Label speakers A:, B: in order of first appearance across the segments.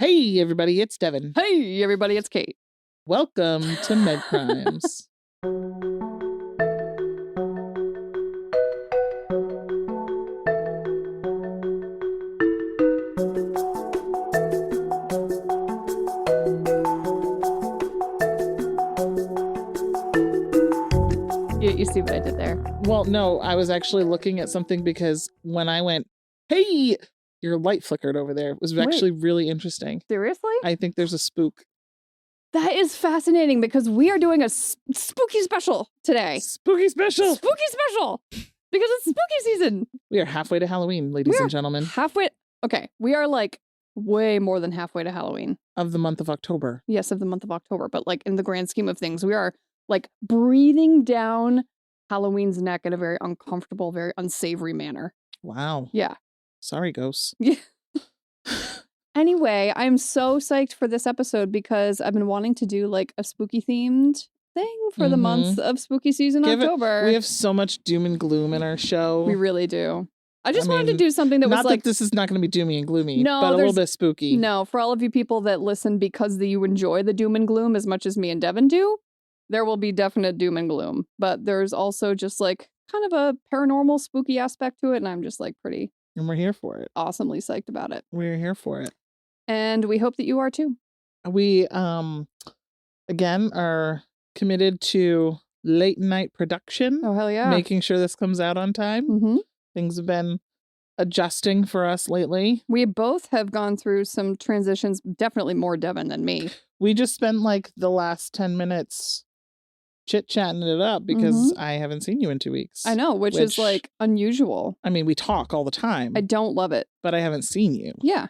A: Hey, everybody, it's Devon.
B: Hey, everybody, it's Kate.
A: Welcome to Medcrimes.
B: You see what I did there?
A: Well, no, I was actually looking at something because when I went, hey, your light flickered over there. It was actually really interesting.
B: Seriously?
A: I think there's a spook.
B: That is fascinating because we are doing a spooky special today.
A: Spooky special!
B: Spooky special! Because it's spooky season.
A: We are halfway to Halloween, ladies and gentlemen.
B: Halfway. Okay, we are like way more than halfway to Halloween.
A: Of the month of October.
B: Yes, of the month of October. But like in the grand scheme of things, we are like breathing down Halloween's neck in a very uncomfortable, very unsavory manner.
A: Wow.
B: Yeah.
A: Sorry, ghosts.
B: Yeah. Anyway, I'm so psyched for this episode because I've been wanting to do like a spooky themed thing for the month of spooky season, October.
A: We have so much doom and gloom in our show.
B: We really do. I just wanted to do something that was like...
A: Not that this is not going to be doomy and gloomy,
B: no,
A: but a little bit spooky.
B: No, for all of you people that listen because you enjoy the doom and gloom as much as me and Devon do, there will be definite doom and gloom. But there's also just like kind of a paranormal spooky aspect to it, and I'm just like pretty...
A: And we're here for it.
B: Awesomely psyched about it.
A: We're here for it.
B: And we hope that you are too.
A: We, again, are committed to late night production.
B: Oh, hell yeah.
A: Making sure this comes out on time.
B: Mm-hmm.
A: Things have been adjusting for us lately.
B: We both have gone through some transitions, definitely more Devon than me.
A: We just spent like the last 10 minutes chit-chatting it up because I haven't seen you in 2 weeks.
B: I know, which is like unusual.
A: I mean, we talk all the time.
B: I don't love it.
A: But I haven't seen you.
B: Yeah.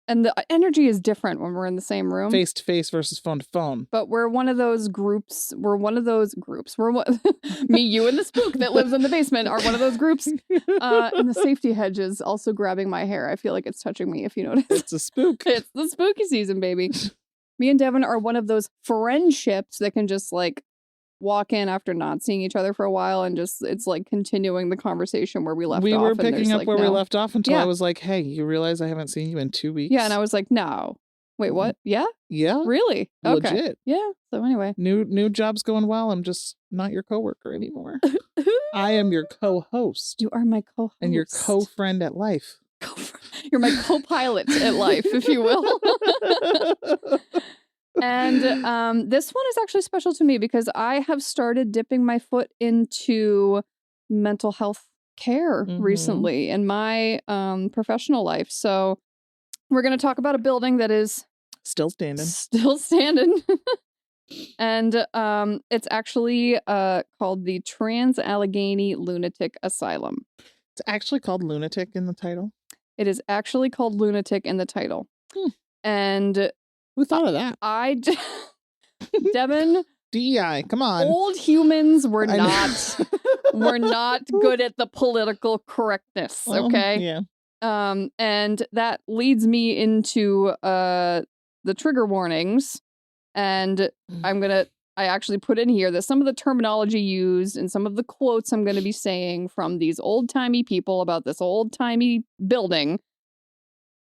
B: And the energy is different when we're in the same room.
A: Face to face versus phone to phone.
B: But we're one of those groups. We're me, you, and the spook that lives in the basement are one of those groups. And the safety hedge is also grabbing my hair. I feel like it's touching me, if you notice.
A: It's a spook.
B: It's the spooky season, baby. Me and Devon are one of those friendships that can just like walk in after not seeing each other for a while and just it's like continuing the conversation where we left off.
A: We were picking up
B: like,
A: where we left off until I was like, hey, you realize I haven't seen you in 2 weeks?
B: Yeah, and I was like, no. Wait, what? Yeah?
A: Yeah.
B: Really? Okay.
A: Legit.
B: Yeah. So anyway.
A: New job's going well. I'm just not your coworker anymore. I am your co-host.
B: You are my co-host.
A: And your co-friend at life.
B: You're my co-pilot at life, if you will. And this one is actually special to me because I have started dipping my foot into mental health care recently in my professional life. So we're going to talk about a building that is
A: still standing.
B: And it's actually called the Trans-Allegheny Lunatic Asylum.
A: It's actually called Lunatic in the title?
B: It is actually called Lunatic in the title. And...
A: who thought of that?
B: Devon.
A: DEI, come on.
B: Old humans were not good at the political correctness, okay?
A: Yeah.
B: And that leads me into the trigger warnings. And I actually put in here that some of the terminology used and some of the quotes I'm going to be saying from these old-timey people about this old-timey building,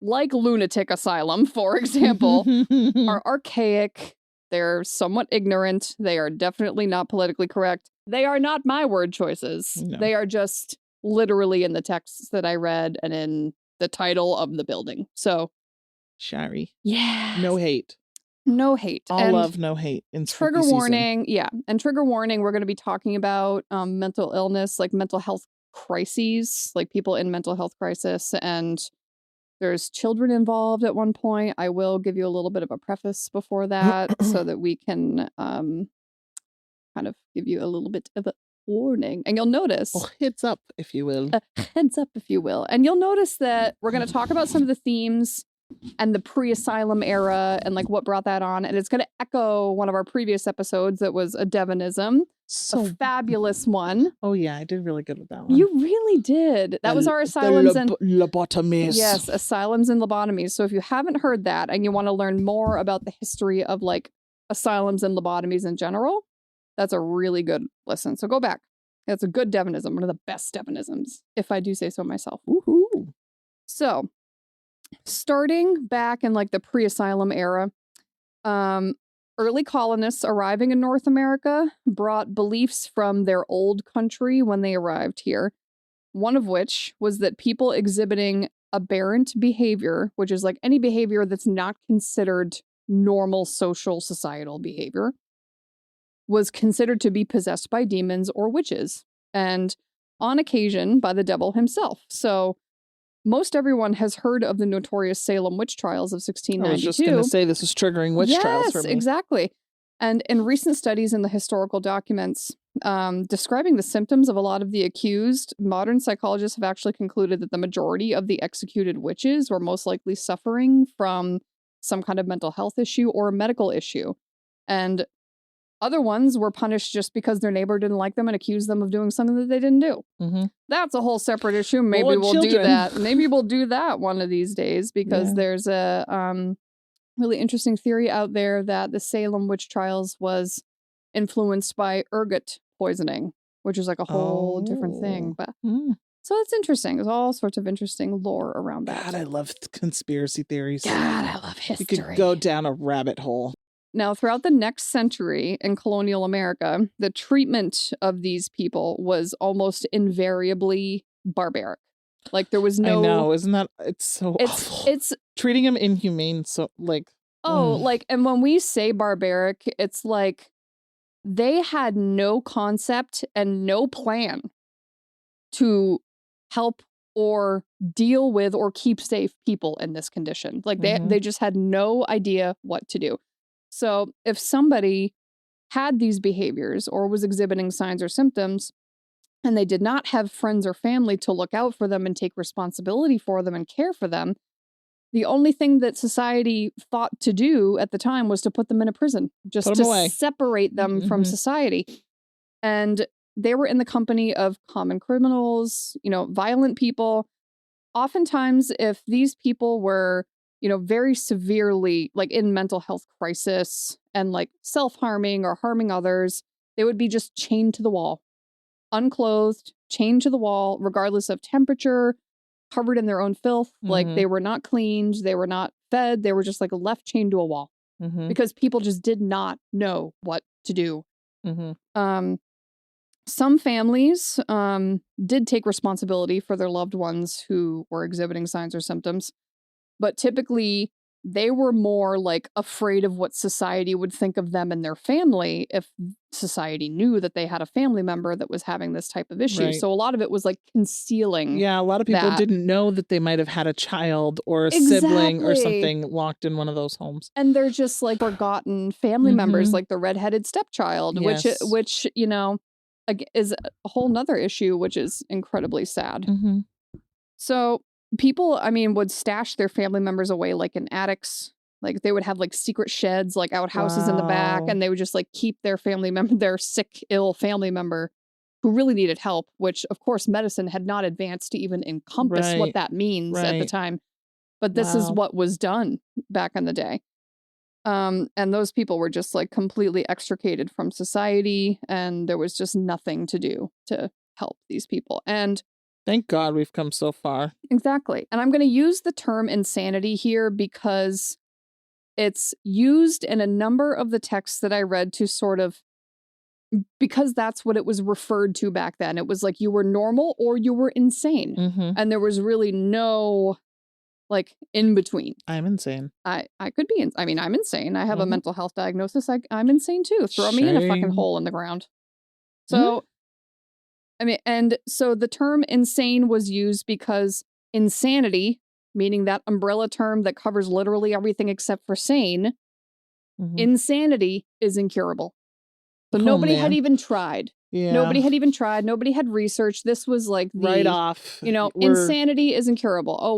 B: like Lunatic Asylum, for example, are archaic. They're somewhat ignorant. They are definitely not politically correct. They are not my word choices. No. They are just literally in the texts that I read and in the title of the building. So,
A: Shari.
B: Yeah.
A: No hate.
B: No hate.
A: All love, no hate. In
B: trigger warning. Yeah. And trigger warning, we're going to be talking about mental illness, like mental health crises, like people in mental health crisis, and there's children involved at one point. I will give you a little bit of a preface before that so that we can kind of give you a little bit of a warning. And you'll notice...
A: heads up, if you will.
B: Heads up, if you will. And you'll notice that we're going to talk about some of the themes and the pre-asylum era and like what brought that on. And it's going to echo one of our previous episodes that was a Devon-ism. A fabulous one.
A: Oh yeah, I did really good with that one.
B: You really did. That was our Asylums and
A: Lobotomies.
B: Yes, Asylums and Lobotomies. So if you haven't heard that and you want to learn more about the history of like asylums and lobotomies in general, that's a really good listen. So go back. That's a good Devon-ism, one of the best Devon-isms, if I do say so myself.
A: Woohoo.
B: So starting back in like the pre-asylum era, early colonists arriving in North America brought beliefs from their old country when they arrived here. One of which was that people exhibiting aberrant behavior, which is like any behavior that's not considered normal social societal behavior, was considered to be possessed by demons or witches, and on occasion by the devil himself. So most everyone has heard of the notorious Salem witch trials of 1692.
A: I was just going to say this is triggering witch trials for me.
B: Yes, exactly. And in recent studies in the historical documents describing the symptoms of a lot of the accused, modern psychologists have actually concluded that the majority of the executed witches were most likely suffering from some kind of mental health issue or a medical issue. And other ones were punished just because their neighbor didn't like them and accused them of doing something that they didn't do.
A: Mm-hmm.
B: That's a whole separate issue. Maybe we'll do that. Maybe we'll do that one of these days, because there's a really interesting theory out there that the Salem witch trials was influenced by ergot poisoning, which is like a whole different thing. But so it's interesting. There's all sorts of interesting lore around that.
A: God, I love conspiracy theories.
B: God, I love history.
A: You could go down a rabbit hole.
B: Now, throughout the next century in colonial America, the treatment of these people was almost invariably barbaric. Like there was no.
A: I know, isn't that? It's so awful. It's treating them inhumane. So like.
B: Like, and when we say barbaric, it's like they had no concept and no plan to help or deal with or keep safe people in this condition. Like they just had no idea what to do. So if somebody had these behaviors or was exhibiting signs or symptoms, and they did not have friends or family to look out for them and take responsibility for them and care for them, the only thing that society thought to do at the time was to put them in a prison, just to separate them from society. And they were in the company of common criminals, violent people. Oftentimes, if these people were, very severely like in mental health crisis and like self-harming or harming others, they would be just chained to the wall, unclothed, chained to the wall, regardless of temperature, covered in their own filth. Like they were not cleaned, they were not fed, they were just like left chained to a wall because people just did not know what to do. Some families did take responsibility for their loved ones who were exhibiting signs or symptoms, but typically they were more like afraid of what society would think of them and their family if society knew that they had a family member that was having this type of issue. Right. So a lot of it was like concealing.
A: Yeah, a lot of people didn't know that they might have had a child or a sibling or something locked in one of those homes.
B: And they're just like forgotten family members, like the redheaded stepchild, which is a whole nother issue, which is incredibly sad. So people, would stash their family members away like in attics. Like they would have like secret sheds, like outhouses in the back, and they would just like keep their family member, their sick, ill family member who really needed help, which of course medicine had not advanced to even encompass what that means at the time. But this is what was done back in the day. And those people were just like completely extricated from society, and there was just nothing to do to help these people. And
A: thank God we've come so far. Exactly.
B: And I'm going to use the term insanity here because it's used in a number of the texts that I read to sort of, because that's what it was referred to back then. It was like you were normal or you were insane. And there was really no like in between.
A: I'm insane.
B: I could be, I'm insane. I have a mental health diagnosis. I'm insane too. Throw me in a fucking hole in the ground. So, and so the term insane was used because insanity, meaning that umbrella term that covers literally everything except for sane, insanity is incurable. So nobody had even tried. Yeah. Nobody had even tried. Nobody had researched. This was like the
A: right off.
B: Insanity is incurable. Oh,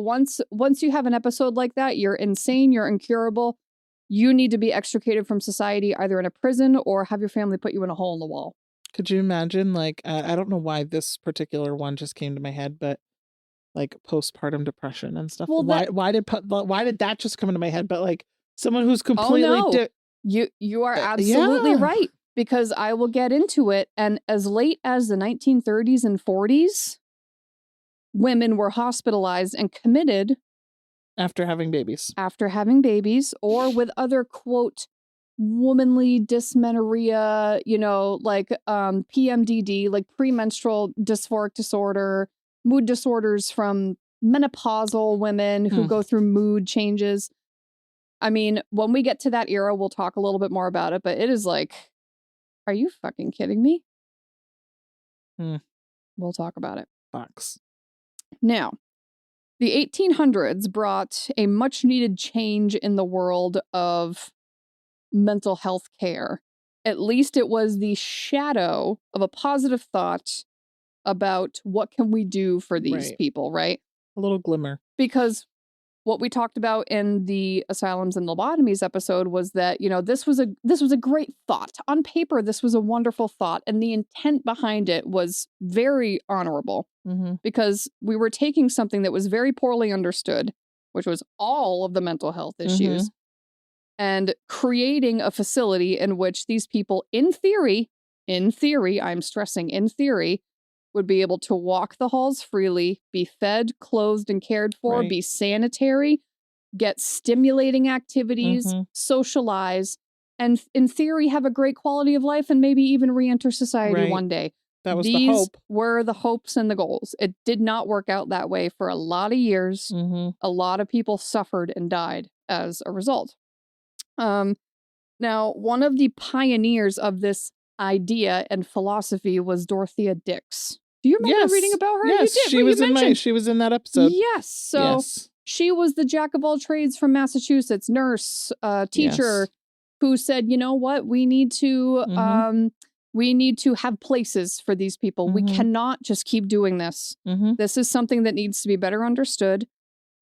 B: once you have an episode like that, you're insane, you're incurable. You need to be extricated from society, either in a prison or have your family put you in a hole in the wall.
A: Could you imagine, like, I don't know why this particular one just came to my head, but like postpartum depression and stuff. Well, why did that just come into my head? But like someone who's completely
B: you are absolutely right, because I will get into it. And as late as the 1930s and 40s, women were hospitalized and committed
A: After having babies.
B: After having babies, or with other, quote, womanly dysmenorrhea, like PMDD, like premenstrual dysphoric disorder, mood disorders from menopausal women who go through mood changes. I mean, when we get to that era, we'll talk a little bit more about it, but it is like, are you fucking kidding me? We'll talk about it.
A: Fox.
B: Now, the 1800s brought a much needed change in the world of mental health care. At least it was the shadow of a positive thought about what can we do for these people, right?
A: A little glimmer.
B: Because what we talked about in the Asylums and Lobotomies episode was that, this was a great thought. On paper, this was a wonderful thought, and the intent behind it was very honorable because we were taking something that was very poorly understood, which was all of the mental health issues, and creating a facility in which these people, in theory, I'm stressing in theory, would be able to walk the halls freely, be fed, clothed, and cared for, be sanitary, get stimulating activities, socialize, and in theory have a great quality of life and maybe even re-enter society one day.
A: That was the hope.
B: These were the hopes and the goals. It did not work out that way for a lot of years. A lot of people suffered and died as a result. Now, one of the pioneers of this idea and philosophy was Dorothea Dix. Do you remember reading about her?
A: Yes, she was in that episode.
B: Yes, so she was the jack of all trades from Massachusetts, nurse, teacher, who said, you know what, we need to have places for these people. We cannot just keep doing this. This is something that needs to be better understood.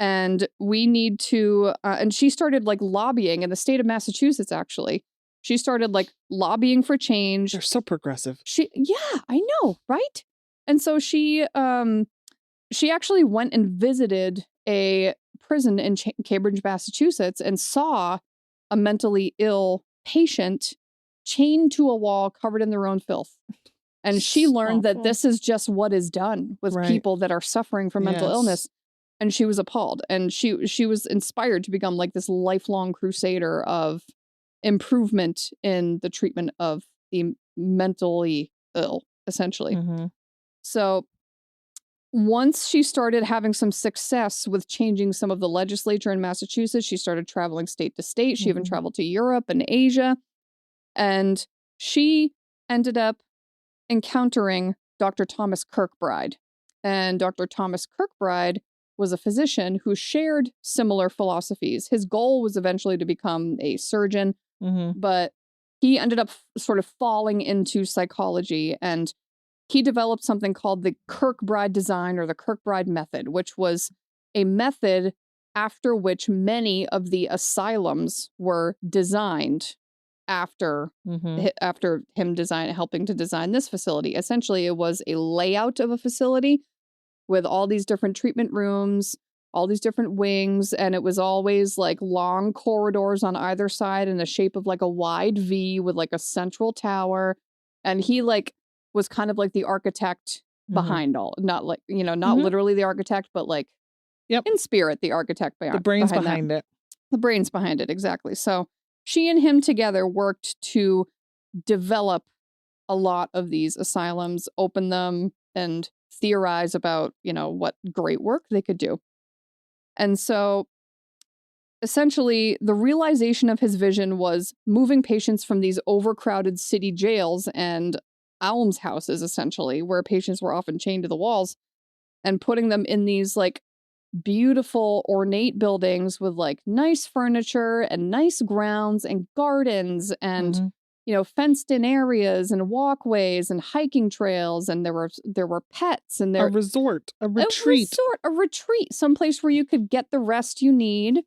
B: And we need to, and she started like lobbying in the state of Massachusetts, actually. She started like lobbying for change.
A: They're so progressive.
B: I know, right? And so she actually went and visited a prison in Cambridge, Massachusetts, and saw a mentally ill patient chained to a wall, covered in their own filth. And she learned that this is just what is done with people that are suffering from mental illness. And she was appalled. And she was inspired to become like this lifelong crusader of improvement in the treatment of the mentally ill, essentially. So once she started having some success with changing some of the legislature in Massachusetts, she started traveling state to state. She even traveled to Europe and Asia. And she ended up encountering Dr. Thomas Kirkbride. And Dr. Thomas Kirkbride was a physician who shared similar philosophies. His goal was eventually to become a surgeon, but he ended up sort of falling into psychology, and he developed something called the Kirkbride design, or the Kirkbride method, which was a method after which many of the asylums were designed after him helping to design this facility. Essentially, it was a layout of a facility with all these different treatment rooms, all these different wings, and it was always like long corridors on either side in the shape of like a wide V with like a central tower. And he like was kind of like the architect behind all, not like, not literally the architect, but like in spirit, the architect.
A: The brains behind it.
B: The brains behind it, exactly. So she and him together worked to develop a lot of these asylums, open them, and theorize about, what great work they could do. And so essentially the realization of his vision was moving patients from these overcrowded city jails and almshouses, essentially, where patients were often chained to the walls, and putting them in these like beautiful ornate buildings with like nice furniture and nice grounds and gardens and fenced in areas and walkways and hiking trails, and there were pets, and
A: a retreat,
B: someplace where you could get the rest you need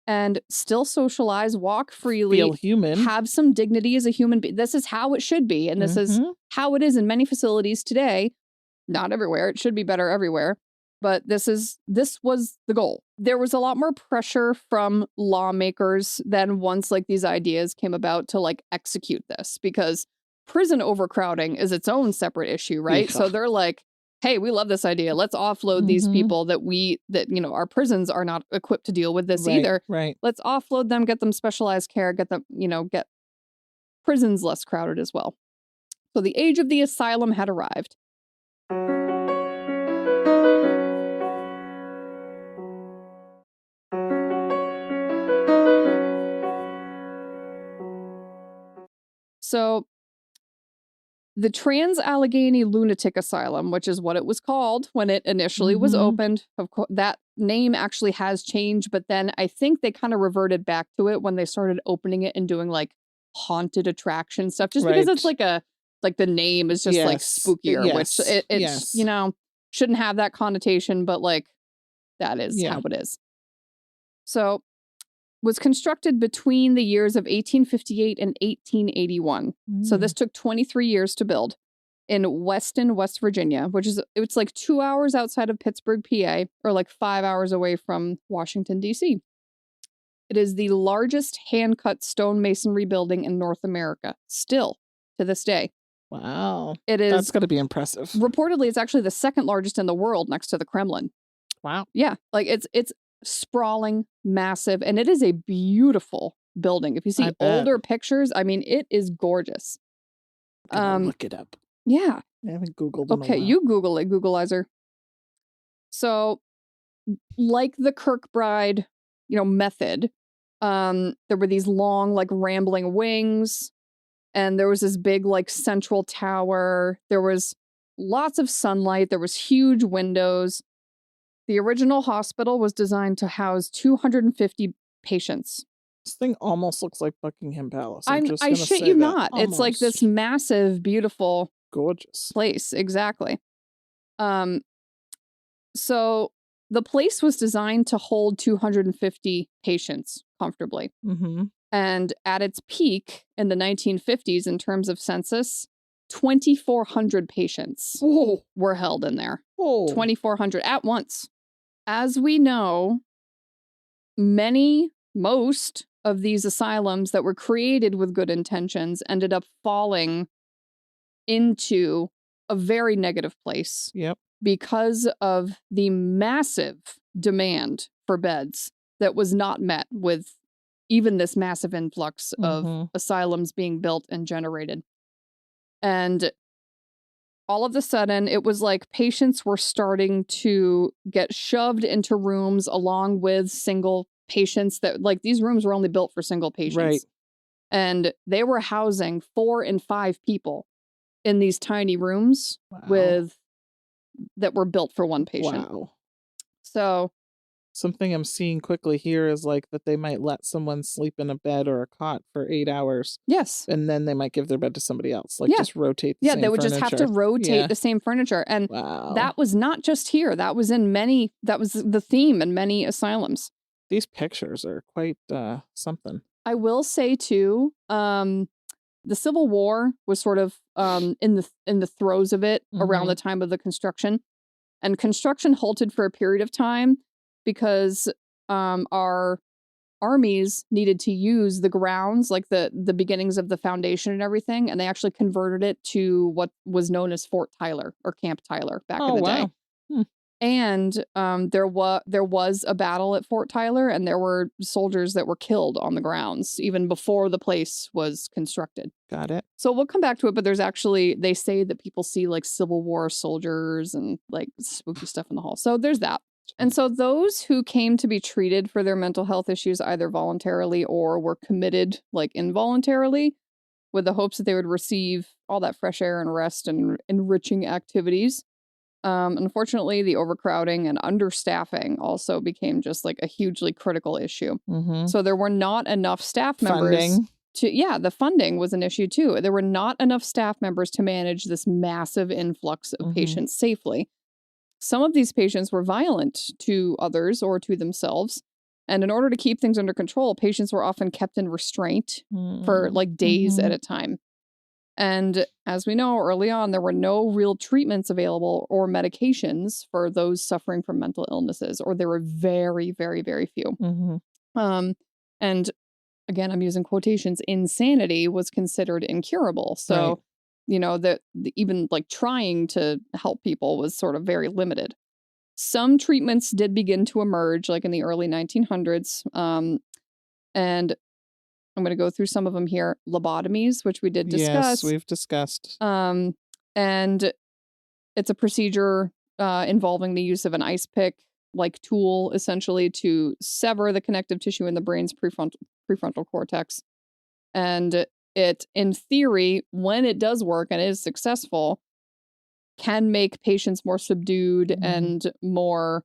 B: and still socialize, walk freely,
A: feel human,
B: have some dignity as a human being. This is how it should be, and this is how it is in many facilities today. Not everywhere. It should be better everywhere. But this was the goal. There was a lot more pressure from lawmakers than once like these ideas came about to like execute this, because prison overcrowding is its own separate issue, right? So they're like, hey, we love this idea. Let's offload these people that our prisons are not equipped to deal with this either.
A: Right.
B: Let's offload them, get them specialized care, get them, get prisons less crowded as well. So the age of the asylum had arrived. So the Trans-Allegheny Lunatic Asylum, which is what it was called when it initially was opened, of course, that name actually has changed, but then I think they kind of reverted back to it when they started opening it and doing like haunted attraction stuff, just because it's like the name is just like spookier, which it's shouldn't have that connotation, but like that is how it is. So was constructed between the years of 1858 and 1881. So this took 23 years to build in Weston, West Virginia, it's like 2 hours outside of Pittsburgh, PA, or like 5 hours away from Washington, D.C. It is the largest hand-cut stone masonry building in North America, still to this day.
A: Wow.
B: It is.
A: That's got to be impressive.
B: Reportedly, it's actually the second largest in the world next to the Kremlin.
A: Wow.
B: Yeah, like it's sprawling, massive, and it is a beautiful building. If you see older pictures, I mean, it is gorgeous.
A: Look it up.
B: Yeah.
A: I haven't Googled.
B: Okay, you Google it, Googleizer. So, like the Kirkbride, method, there were these long, like rambling wings, and there was this big, like central tower. There was lots of sunlight. There was huge windows. The original hospital was designed to house 250 patients.
A: This thing almost looks like Buckingham Palace.
B: I shit you not. Almost. It's like this massive, beautiful,
A: gorgeous
B: place. Exactly. So the place was designed to hold 250 patients comfortably. And at its peak in the 1950s, in terms of census, 2,400 patients were held in there. 2,400 at once. As we know, most of these asylums that were created with good intentions ended up falling into a very negative place.
A: Yep.
B: Because of the massive demand for beds that was not met with even this massive influx of asylums being built and generated. And all of a sudden, it was like patients were starting to get shoved into rooms along with single patients that, like, these rooms were only built for single patients.
A: Right.
B: And they were housing 4 and 5 people in these tiny rooms that were built for one patient.
A: Wow.
B: So
A: something I'm seeing quickly here is like that they might let someone sleep in a bed or a cot for 8 hours.
B: Yes.
A: And then they might give their bed to somebody else. Like just rotate the same
B: they would
A: furniture.
B: just have to rotate the same furniture. And that was not just here. That was the theme in many asylums.
A: These pictures are quite something.
B: I will say too, the Civil War was sort of in the throes of it around the time of the construction. And construction halted for a period of time because our armies needed to use the grounds, like the beginnings of the foundation and everything, and they actually converted it to what was known as Fort Tyler or Camp Tyler back in the day. And there was a battle at Fort Tyler, and there were soldiers that were killed on the grounds even before the place was constructed.
A: Got it.
B: So we'll come back to it, but there's actually, they say that people see like Civil War soldiers and like spooky stuff in the hall. So there's that. And so those who came to be treated for their mental health issues either voluntarily or were committed like involuntarily with the hopes that they would receive all that fresh air and rest and enriching activities. Unfortunately, the overcrowding and understaffing also became just like a hugely critical issue. So there were not enough staff members the funding was an issue too. There were not enough staff members to manage this massive influx of patients safely. Some of these patients were violent to others or to themselves. And in order to keep things under control, patients were often kept in restraint for like days at a time. And as we know, early on, there were no real treatments available or medications for those suffering from mental illnesses, or there were very, very, very few. And again, I'm using quotations, insanity was considered incurable. So even like trying to help people was sort of very limited. Some treatments did begin to emerge, like in the early 1900s. And I'm going to go through some of them here. Lobotomies, which we did discuss.
A: Yes, we've discussed.
B: And it's a procedure involving the use of an ice pick like tool, essentially, to sever the connective tissue in the brain's prefrontal cortex. And it, in theory, when it does work and is successful, can make patients more subdued and more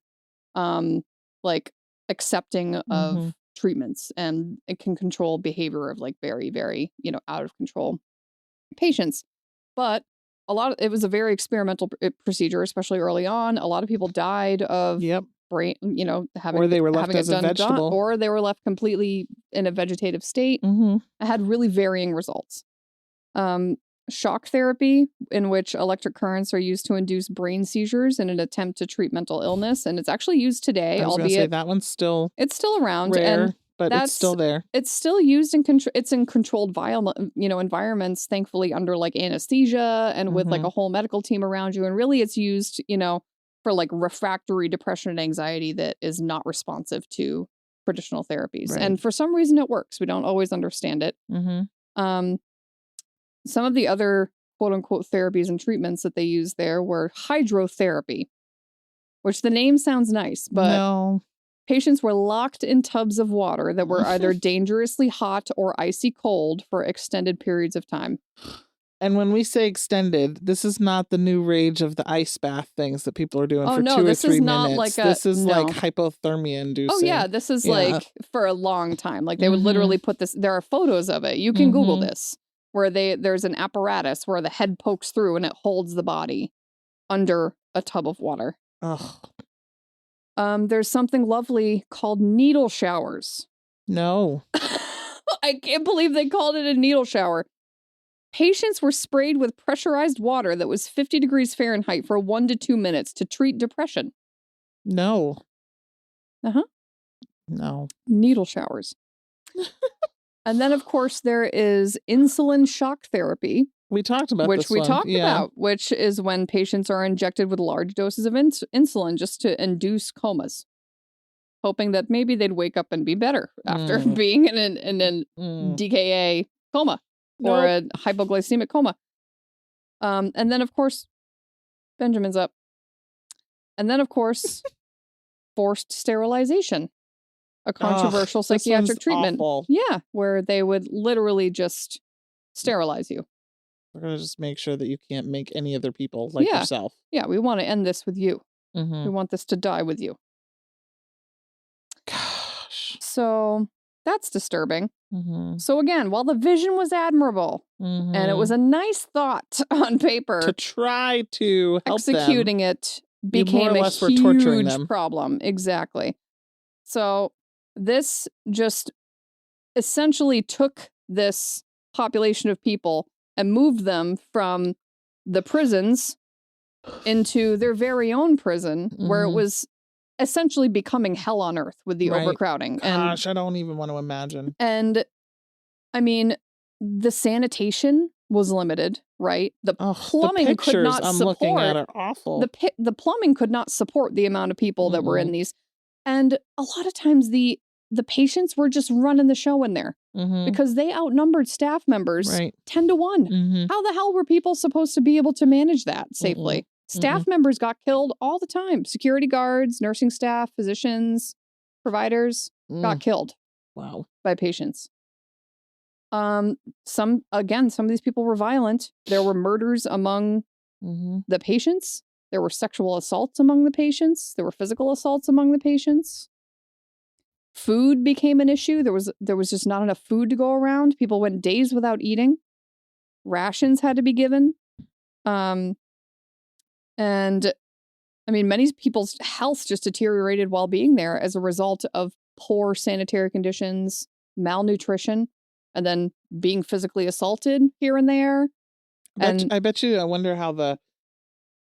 B: like accepting of treatments, and it can control behavior of like very, very, out of control patients. But it was a very experimental procedure, especially early on. A lot of people died of brain,
A: or they were left as a vegetable,
B: or they were left completely in a vegetative state. It had really varying results. Shock therapy, in which electric currents are used to induce brain seizures in an attempt to treat mental illness, and it's actually used today.
A: I was
B: albeit
A: say that one's still
B: around,
A: rare,
B: and
A: but it's still there.
B: It's still used in it's in controlled environments, thankfully, under like anesthesia and with like a whole medical team around you. And really, it's used for like refractory depression and anxiety that is not responsive to traditional therapies. Right. And for some reason, it works. We don't always understand it. Some of the other quote-unquote therapies and treatments that they used there were hydrotherapy, which the name sounds nice, but patients were locked in tubs of water that were either dangerously hot or icy cold for extended periods of time.
A: And when we say extended, this is not the new rage of the ice bath things that people are doing for 2 or 3 minutes. This is like hypothermia inducing.
B: Oh yeah, this is like for a long time. Like they would literally put this, there are photos of it. You can Google this, where there's an apparatus where the head pokes through and it holds the body under a tub of water. There's something lovely called needle showers.
A: No.
B: I can't believe they called it a needle shower. Patients were sprayed with pressurized water that was 50 degrees Fahrenheit for 1 to 2 minutes to treat depression.
A: No.
B: No. Needle showers. And then, of course, there is insulin shock therapy.
A: We talked about
B: which is when patients are injected with large doses of insulin just to induce comas, hoping that maybe they'd wake up and be better after being in an DKA coma or a hypoglycemic coma. And then, of course, Benjamin's up. And then, of course, forced sterilization. A controversial psychiatric treatment.
A: Awful.
B: Yeah, where they would literally just sterilize you.
A: We're going to just make sure that you can't make any other people like yourself.
B: Yeah, we want to end this with you. We want this to die with you.
A: Gosh.
B: So that's disturbing. So again, while the vision was admirable and it was a nice thought on paper,
A: to try to help
B: executing it became a huge problem. Exactly. So this just essentially took this population of people and moved them from the prisons into their very own prison, where it was essentially becoming hell on earth with the overcrowding.
A: Gosh, I don't even want to imagine.
B: And I mean, the sanitation was limited, right? The plumbing could not
A: I'm
B: support.
A: Looking at are awful.
B: The plumbing could not support the amount of people that were in these. And a lot of times the patients were just running the show in there because they outnumbered staff members 10 to 1. How the hell were people supposed to be able to manage that safely? Staff members got killed all the time. Security guards, nursing staff, physicians, providers got killed.
A: Wow.
B: By patients. Some of these people were violent. There were murders among the patients. There were sexual assaults among the patients. There were physical assaults among the patients. Food became an issue. There was just not enough food to go around. People went days without eating. Rations had to be given. And I mean, many people's health just deteriorated while being there as a result of poor sanitary conditions, malnutrition, and then being physically assaulted here and there.
A: I bet you, I wonder how the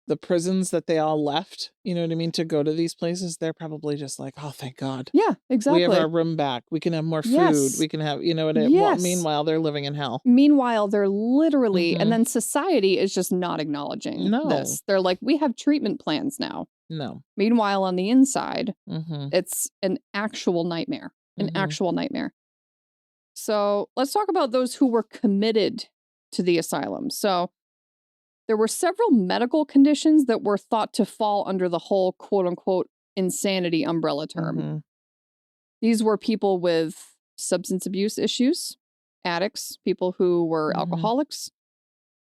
A: the prisons that they all left, you know what I mean, to go to these places, they're probably just like, oh, thank God.
B: Yeah, exactly.
A: We have our room back. We can have more food.
B: Yes.
A: We can have, you know, meanwhile, they're living in hell.
B: Meanwhile, they're literally, and then society is just not acknowledging this. They're like, we have treatment plans now.
A: No.
B: Meanwhile, on the inside, it's an actual nightmare. An actual nightmare. So let's talk about those who were committed to the asylum. So there were several medical conditions that were thought to fall under the whole quote unquote insanity umbrella term. These were people with substance abuse issues, addicts, people who were alcoholics,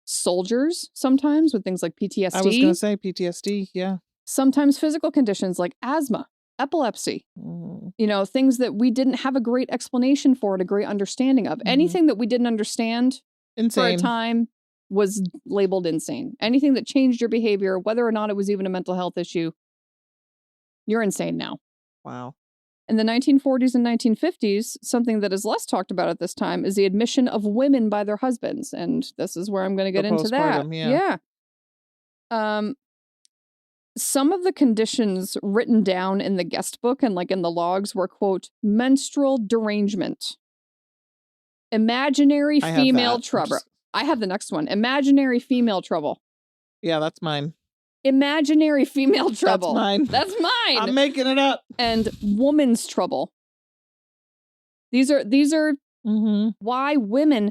B: soldiers sometimes with things like PTSD.
A: I was going to say PTSD, yeah.
B: Sometimes physical conditions like asthma, epilepsy, you know, things that we didn't have a great explanation for and a great understanding of. Anything that we didn't understand for a time was labeled insane. Anything that changed your behavior, whether or not it was even a mental health issue, you're insane now.
A: Wow.
B: In the 1940s and 1950s, something that is less talked about at this time is the admission of women by their husbands. And this is where I'm going to get into that. Yeah. Some of the conditions written down in the guest book and like in the logs were, quote, menstrual derangement, imaginary female trouble. I have the next one. Imaginary female trouble.
A: Yeah, that's mine.
B: Imaginary female trouble.
A: That's mine.
B: That's mine.
A: I'm making it up.
B: And woman's trouble. These are why women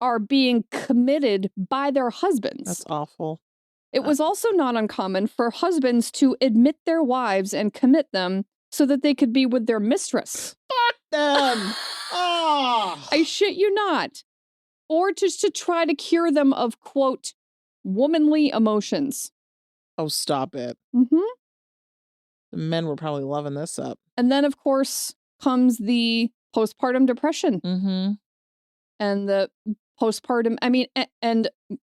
B: are being committed by their husbands.
A: That's awful.
B: It was also not uncommon for husbands to admit their wives and commit them so that they could be with their mistress.
A: Fuck them! Oh.
B: I shit you not. Or just to try to cure them of, quote, womanly emotions.
A: Oh, stop it. The men were probably loving this up. And
B: then, of course, comes the postpartum depression. And the postpartum, I mean, and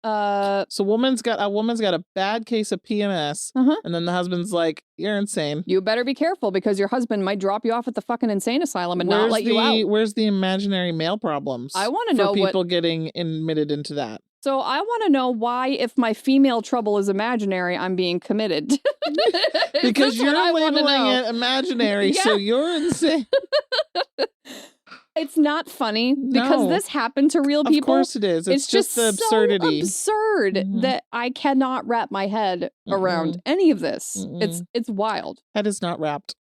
A: so a woman's got a bad case of PMS, and then the husband's like, you're insane.
B: You better be careful because your husband might drop you off at the fucking insane asylum and not let you out.
A: Where's the imaginary male problems?
B: I want to know
A: people getting admitted into that.
B: So I want to know why, if my female trouble is imaginary, I'm being committed.
A: Because you're labeling it imaginary, so you're insane.
B: It's not funny because this happened to real people.
A: Of course it is. It's just the absurdity.
B: So absurd that I cannot wrap my head around any of this. It's wild.
A: Head is not wrapped.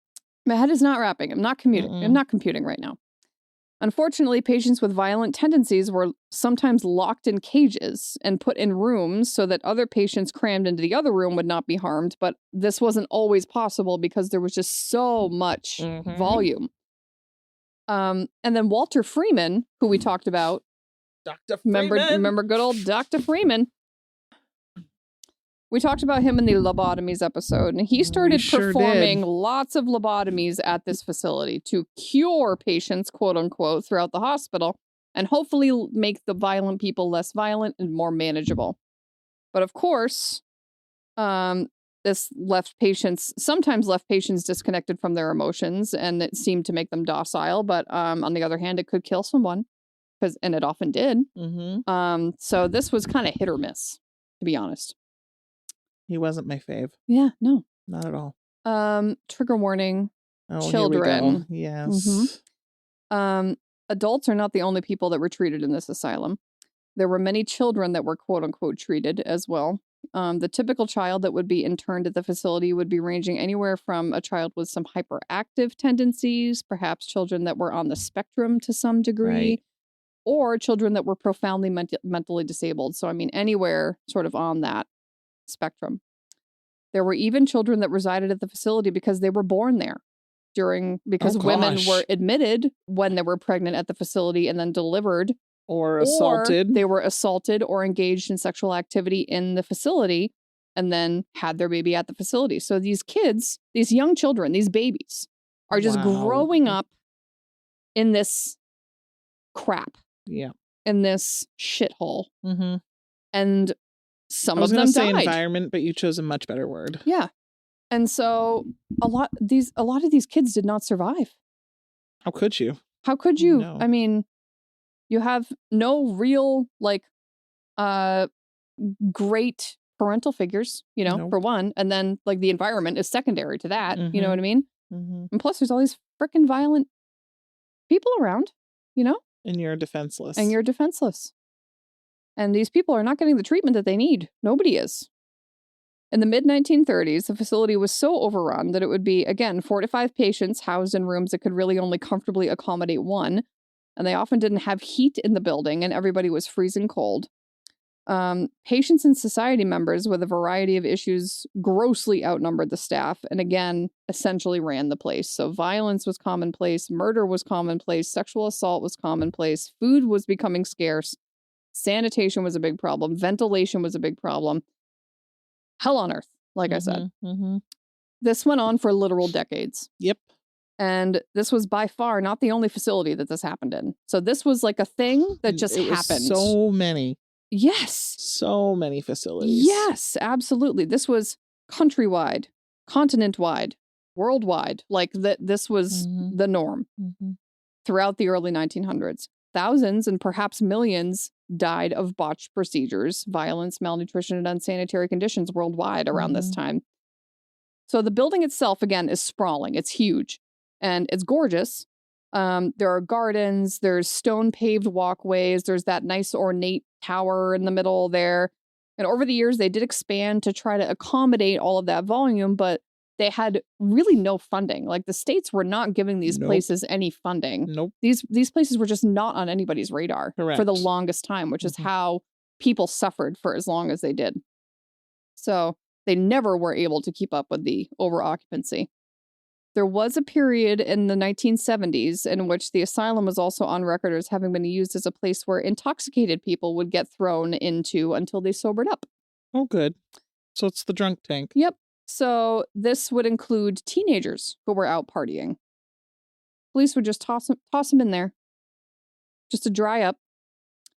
B: My head is not wrapping. I'm not commuting. I'm not computing right now. Unfortunately, patients with violent tendencies were sometimes locked in cages and put in rooms so that other patients crammed into the other room would not be harmed. But this wasn't always possible because there was just so much volume. And then Walter Freeman, who we talked about.
A: Dr. Freeman.
B: Remember good old Dr. Freeman. We talked about him in the lobotomies episode, and he started performing lots of lobotomies at this facility to cure patients, quote unquote, throughout the hospital, and hopefully make the violent people less violent and more manageable. But of course, this sometimes left patients disconnected from their emotions, and it seemed to make them docile. But on the other hand, it could kill someone, and it often did. So this was kind of hit or miss, to be honest.
A: He wasn't my fave.
B: Yeah, no.
A: Not at all.
B: Trigger warning.
A: Oh,
B: children.
A: Here we go. Yes.
B: Adults are not the only people that were treated in this asylum. There were many children that were quote unquote treated as well. The typical child that would be interned at the facility would be ranging anywhere from a child with some hyperactive tendencies, perhaps children that were on the spectrum to some degree, or children that were profoundly mentally disabled. So, I mean, anywhere sort of on that spectrum. There were even children that resided at the facility because they were born there because women were admitted when they were pregnant at the facility and then delivered
A: or assaulted.
B: They were assaulted or engaged in sexual activity in the facility and then had their baby at the facility. So these kids, these young children, these babies are just growing up in this crap.
A: Yeah.
B: In this shithole. And some of them died.
A: I was going to say environment, but you chose a much better word.
B: Yeah. And so a lot of these kids did not survive.
A: How could you?
B: How could you?
A: No.
B: I mean, you have no real, great parental figures, you know,
A: Nope.
B: for one. And then like the environment is secondary to that. You know what I mean?
A: Mm-hmm.
B: And plus there's all these freaking violent people around, you know?
A: And you're defenseless.
B: And you're defenseless. And these people are not getting the treatment that they need. Nobody is. In the mid-1930s, the facility was so overrun that it would be, again, 4 to 5 patients housed in rooms that could really only comfortably accommodate one. And they often didn't have heat in the building, and everybody was freezing cold. Patients and society members with a variety of issues grossly outnumbered the staff, and again, essentially ran the place. So violence was commonplace, murder was commonplace, sexual assault was commonplace, food was becoming scarce, sanitation was a big problem, ventilation was a big problem. Hell on earth, like I said. This went on for literal decades.
A: Yep.
B: And this was by far not the only facility that this happened in. So this was like a thing that just happened.
A: So many.
B: Yes.
A: So many facilities.
B: Yes, absolutely. This was countrywide, continent-wide, worldwide. Like this was the norm throughout the early 1900s. Thousands and perhaps millions died of botched procedures, violence, malnutrition, and unsanitary conditions worldwide around this time. So the building itself, again, is sprawling. It's huge and it's gorgeous. There are gardens, there's stone-paved walkways, there's that nice ornate tower in the middle there. And over the years, they did expand to try to accommodate all of that volume, but they had really no funding. Like the states were not giving these places any funding.
A: Nope.
B: These places were just not on anybody's radar for the longest time, which is how people suffered for as long as they did. So they never were able to keep up with the over-occupancy. There was a period in the 1970s in which the asylum was also on record as having been used as a place where intoxicated people would get thrown into until they sobered up.
A: Oh, good. So it's the drunk tank.
B: Yep. So this would include teenagers who were out partying. Police would just toss them in there just to dry up.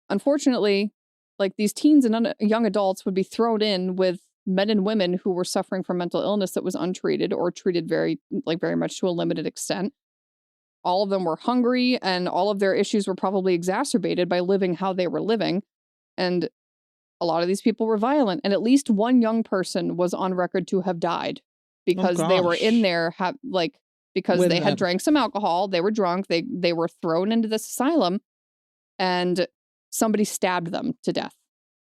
B: Unfortunately, like these teens and young adults would be thrown in with men and women who were suffering from mental illness that was untreated or treated very much to a limited extent. All of them were hungry, and all of their issues were probably exacerbated by living how they were living. And a lot of these people were violent, and at least one young person was on record to have died because they were in there, because they had drank some alcohol, they were drunk, they were thrown into this asylum, and somebody stabbed them to death,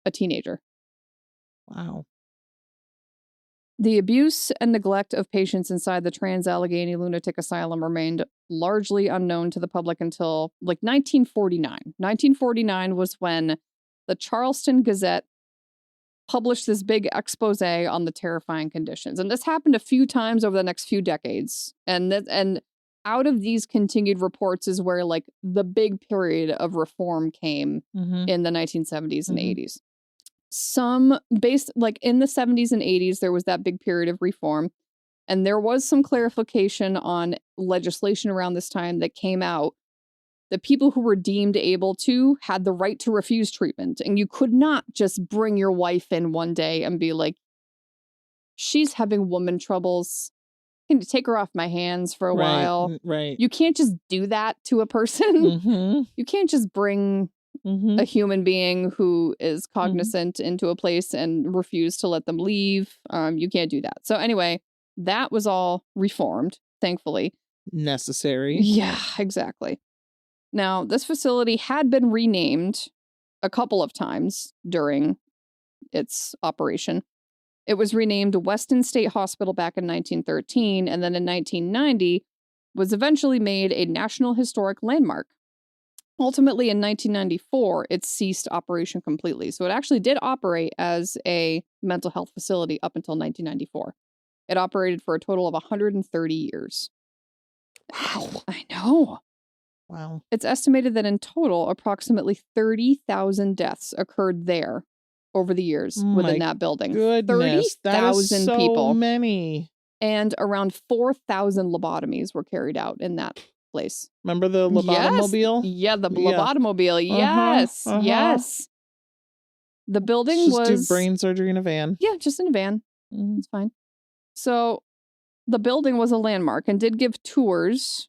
B: a teenager.
A: Wow.
B: The abuse and neglect of patients inside the Trans-Allegheny Lunatic Asylum remained largely unknown to the public until 1949. 1949 was when the Charleston Gazette published this big expose on the terrifying conditions. And this happened a few times over the next few decades. And out of these continued reports is where the big period of reform came in the 1970s and 80s. Some based in the 70s and 80s, there was that big period of reform. And there was some clarification on legislation around this time that came out. The people who were deemed able to had the right to refuse treatment. And you could not just bring your wife in one day and be like, she's having woman troubles. Can you take her off my hands for a while?
A: Right.
B: You can't just do that to a person. You can't just bring a human being who is cognizant into a place and refuse to let them leave. You can't do that. So anyway, that was all reformed, thankfully.
A: Necessary.
B: Yeah, exactly. Now, this facility had been renamed a couple of times during its operation. It was renamed Weston State Hospital back in 1913, and then in 1990 was eventually made a National Historic Landmark. Ultimately, in 1994, it ceased operation completely. So it actually did operate as a mental health facility up until 1994. It operated for a total of 130 years.
A: Wow.
B: I know.
A: Wow.
B: It's estimated that in total, approximately 30,000 deaths occurred there over the years within that building.
A: Goodness,
B: 30,000 people.
A: So many.
B: And around 4,000 lobotomies were carried out in that place.
A: Remember the lobotomobile?
B: Yes. Yeah, the lobotomobile. Yes. Yes. The building was
A: do brain surgery in a van.
B: Yeah, just in a van. It's fine. So the building was a landmark and did give tours.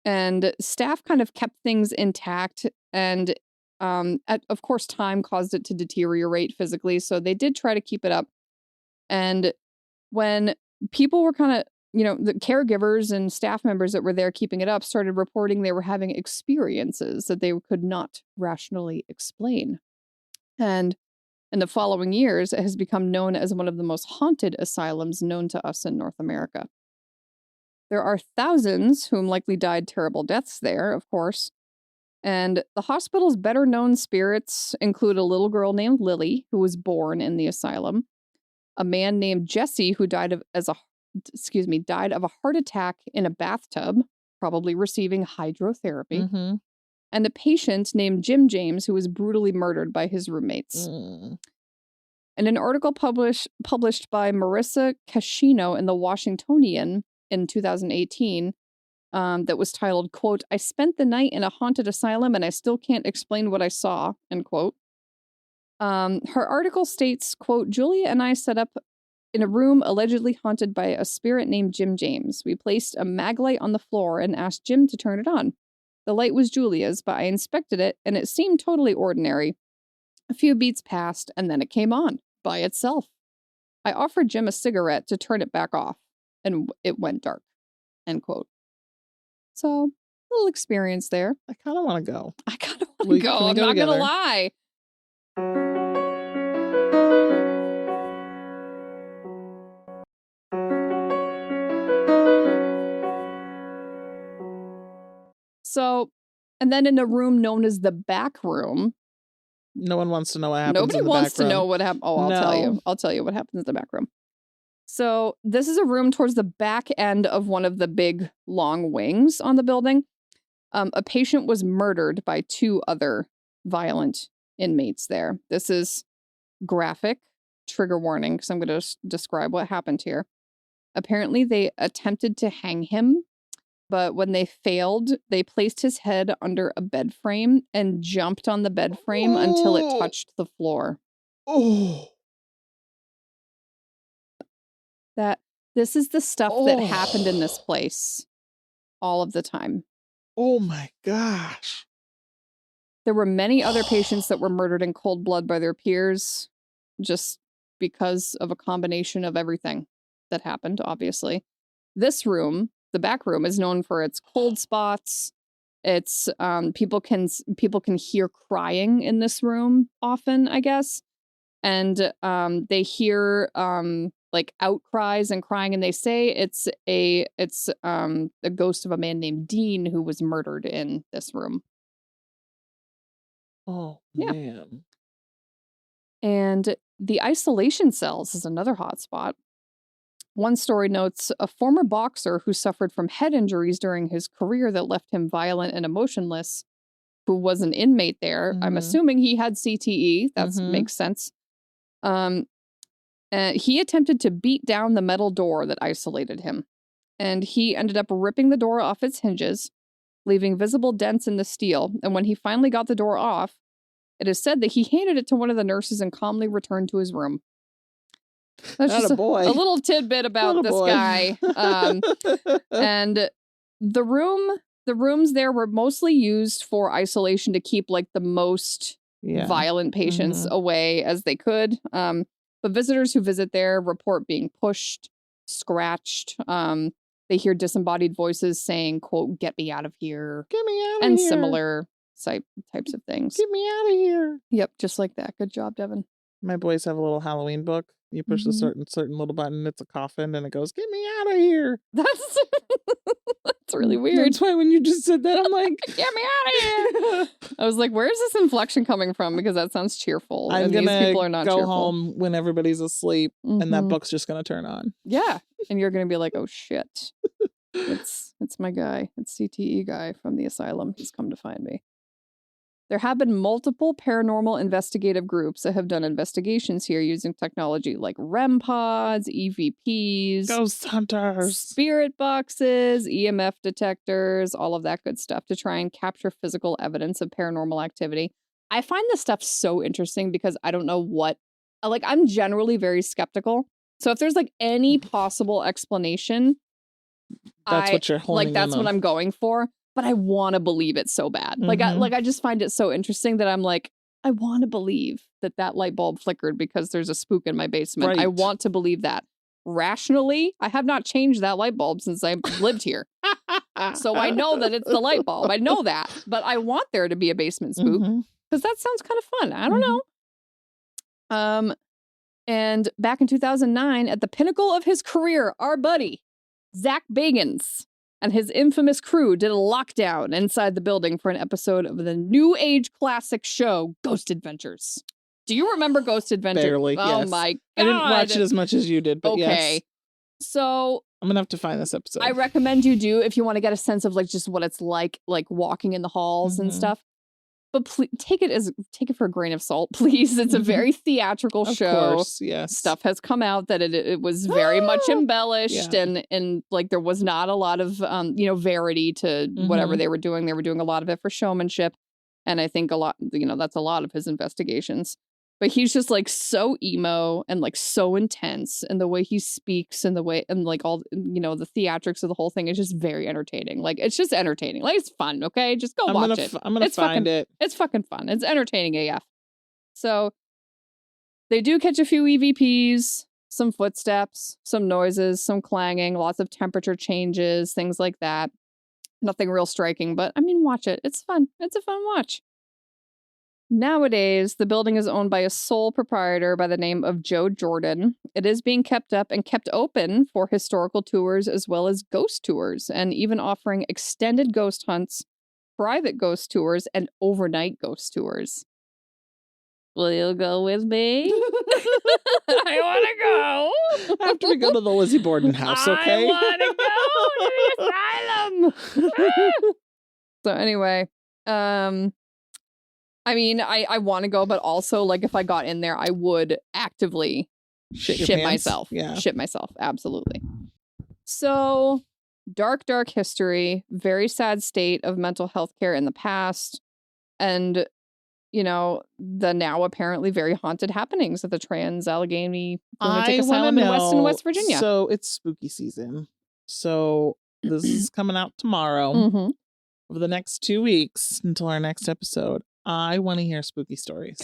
B: And staff kind of kept things intact. And of course, time caused it to deteriorate physically, so they did try to keep it up. And when people were kind of, the caregivers and staff members that were there keeping it up started reporting they were having experiences that they could not rationally explain. And in the following years, it has become known as one of the most haunted asylums known to us in North America. There are thousands whom likely died terrible deaths there, of course. And the hospital's better-known spirits include a little girl named Lily, who was born in the asylum, a man named Jesse, who died of a heart attack in a bathtub, probably receiving hydrotherapy, and a patient named Jim James, who was brutally murdered by his roommates. And an article published by Marissa Cascino in the Washingtonian in 2018 that was titled, quote, "I spent the night in a haunted asylum and I still can't explain what I saw," end quote. Her article states, quote, "Julia and I set up in a room allegedly haunted by a spirit named Jim James. We placed a mag light on the floor and asked Jim to turn it on. The light was Julia's, but I inspected it and it seemed totally ordinary. A few beats passed and then it came on by itself. I offered Jim a cigarette to turn it back off and it went dark," end quote. So, a little experience there.
A: I kind of want to go.
B: I kind of want to go. I'm not going to lie. So, and then in a room known as the back room.
A: No one wants to know what happens
B: Nobody
A: in the
B: wants
A: back
B: to
A: room.
B: know what happens. Oh, I'll tell you. I'll tell you what happens in the back room. So this is a room towards the back end of one of the big long wings on the building. A patient was murdered by 2 other violent inmates there. This is graphic, trigger warning, because I'm going to describe what happened here. Apparently, they attempted to hang him, but when they failed, they placed his head under a bed frame and jumped on the bed frame until it touched the floor. This is the stuff that happened in this place all of the time.
A: Oh my gosh.
B: There were many other patients that were murdered in cold blood by their peers just because of a combination of everything that happened, obviously. This room, the back room, is known for its cold spots. It's people can hear crying in this room often, I guess. And they hear like outcries and crying, and they say it's a ghost of a man named Dean who was murdered in this room.
A: Oh, yeah. Man.
B: And the isolation cells is another hot spot. One story notes a former boxer who suffered from head injuries during his career that left him violent and emotionless, who was an inmate there. I'm assuming he had CTE. That makes sense. He attempted to beat down the metal door that isolated him, and he ended up ripping the door off its hinges, leaving visible dents in the steel. And when he finally got the door off, it is said that he handed it to one of the nurses and calmly returned to his room. That's just a little tidbit about this guy. And the rooms there were mostly used for isolation to keep like the most violent patients away as they could. But visitors who visit there report being pushed, scratched. They hear disembodied voices saying, quote, "Get me out of here."
A: Get me out of here.
B: And similar types of things.
A: Get me out of here.
B: Yep, just like that. Good job, Devon.
A: My boys have a little Halloween book. You push a certain little button, it's a coffin, and it goes, "Get me out of here."
B: That's really weird.
A: That's why when you just said that, I'm like,
B: "Get me out of here." I was like, where's this inflection coming from? Because that sounds cheerful.
A: I'm
B: and
A: gonna
B: these people are not
A: go
B: cheerful.
A: home when everybody's asleep, and that book's just gonna turn on.
B: Yeah, and you're gonna be like, "Oh shit, it's my guy. It's CTE guy from the asylum. He's come to find me." There have been multiple paranormal investigative groups that have done investigations here using technology like REM pods, EVPs,
A: ghost hunters,
B: spirit boxes, EMF detectors, all of that good stuff to try and capture physical evidence of paranormal activity. I find this stuff so interesting because I don't know what, like, I'm generally very skeptical. So if there's like any possible explanation,
A: that's what you're holding.
B: Like, that's what I'm going for. but I want to believe it so bad. I just find it so interesting that I'm like, I want to believe that light bulb flickered because there's a spook in my basement.
A: Right.
B: I want to believe that. Rationally, I have not changed that light bulb since I've lived here. So I know that it's the light bulb. I know that. But I want there to be a basement spook because that sounds kind of fun. I don't know. And back in 2009, at the pinnacle of his career, our buddy, Zach Bagans, and his infamous crew did a lockdown inside the building for an episode of the new age classic show, Ghost Adventures. Do you remember Ghost Adventures?
A: Barely,
B: Oh
A: yes.
B: my God.
A: I didn't watch it as much as you did, but
B: okay.
A: Yes.
B: So
A: I'm going to have to find this episode.
B: I recommend you do if you want to get a sense of like just what it's like walking in the halls and stuff. But please, take it for a grain of salt, please. It's a very theatrical show.
A: Of course, yes.
B: Stuff has come out that it was very much embellished and like there was not a lot of verity to whatever they were doing. They were doing a lot of it for showmanship, and I think a lot that's a lot of his investigations. But he's just like so emo and like so intense, and the way he speaks and the way and like all the theatrics of the whole thing is just very entertaining. Like it's just entertaining. Like it's fun. Okay, just go watch it.
A: I'm gonna find it.
B: It's fucking fun. It's entertaining AF. So they do catch a few EVPs, some footsteps, some noises, some clanging, lots of temperature changes, things like that. Nothing real striking, but I mean, watch it. It's fun. It's a fun watch. Nowadays, the building is owned by a sole proprietor by the name of Joe Jordan. It is being kept up and kept open for historical tours as well as ghost tours, and even offering extended ghost hunts, private ghost tours, and overnight ghost tours. Will you go with me? I want to go.
A: After we go to the Lizzie Borden house, okay?
B: I want to go to the asylum. So anyway, I mean, I want to go, but also, like, if I got in there, I would actively shit myself.
A: Yeah.
B: Shit myself. Absolutely. So, dark history, very sad state of mental health care in the past, and, the now apparently very haunted happenings at the Trans-Allegheny Lunatic Asylum in West and West Virginia.
A: So, it's spooky season. So, this is coming out tomorrow. Over the next 2 weeks until our next episode. I want to hear spooky stories.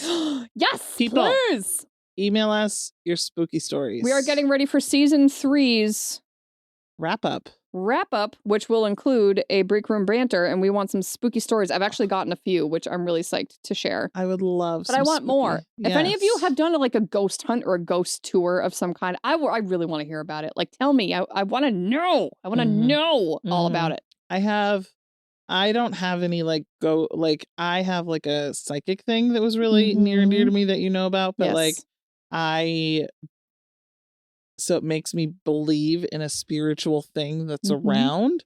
B: Yes,
A: people,
B: please.
A: Email us your spooky stories.
B: We are getting ready for season 3's
A: wrap up,
B: which will include a break room banter, and we want some spooky stories. I've actually gotten a few, which I'm really psyched to share.
A: I would love,
B: but I want more. Yes. If any of you have done a ghost hunt or a ghost tour of some kind, I really want to hear about it. Like, tell me. I want to know. I want to know all about it.
A: I don't have any I have a psychic thing that was really near and dear to me that you know about, but so it makes me believe in a spiritual thing that's around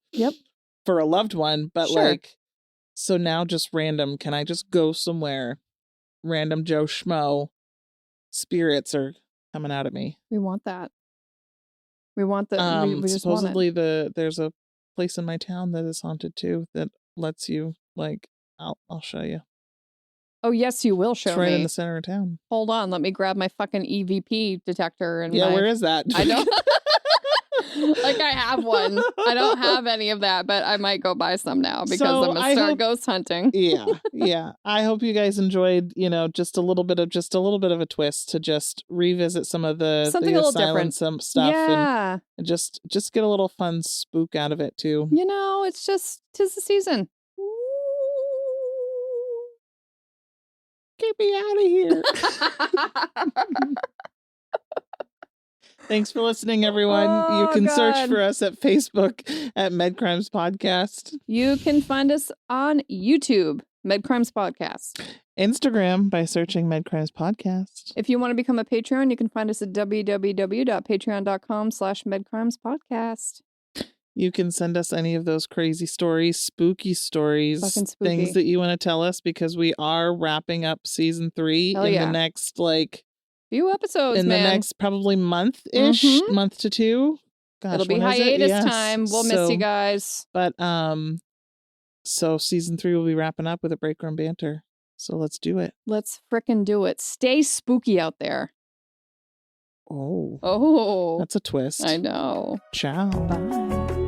A: for a loved one. But so now just random, can I just go somewhere? Random Joe Schmo spirits are coming out at me.
B: We want that. We want that. We just
A: supposedly
B: want it.
A: there's a place in my town that is haunted too that lets you I'll show you.
B: Oh yes, you will show me.
A: It's right in the center of town.
B: Hold on, let me grab my fucking EVP detector and
A: where is that?
B: I don't I have one. I don't have any of that, but I might go buy some now because I'm gonna start ghost hunting.
A: Yeah. I hope you guys enjoyed, just a little bit of a twist to just revisit some of the
B: something a little different,
A: some stuff, and just get a little fun spook out of it too.
B: It's just 'tis the season.
A: Get me out of here. Thanks for listening, everyone. You can search for us at Facebook at Medcrimes Podcast.
B: You can find us on YouTube, Medcrimes Podcast.
A: Instagram by searching Medcrimes Podcast.
B: If you want to become a Patreon, you can find us at www.patreon.com/MedCrimesPodcast.
A: You can send us any of those crazy stories, spooky stories,
B: fucking spooky
A: things that you want to tell us, because we are wrapping up season 3 the next
B: few episodes,
A: in the next probably month-ish, month to 2. Gosh,
B: it'll be hiatus time. We'll miss you guys.
A: But so season 3 will be wrapping up with a break room banter. So let's do it.
B: Let's frickin' do it. Stay spooky out there.
A: Oh, that's a twist.
B: I know.
A: Ciao.
B: Bye.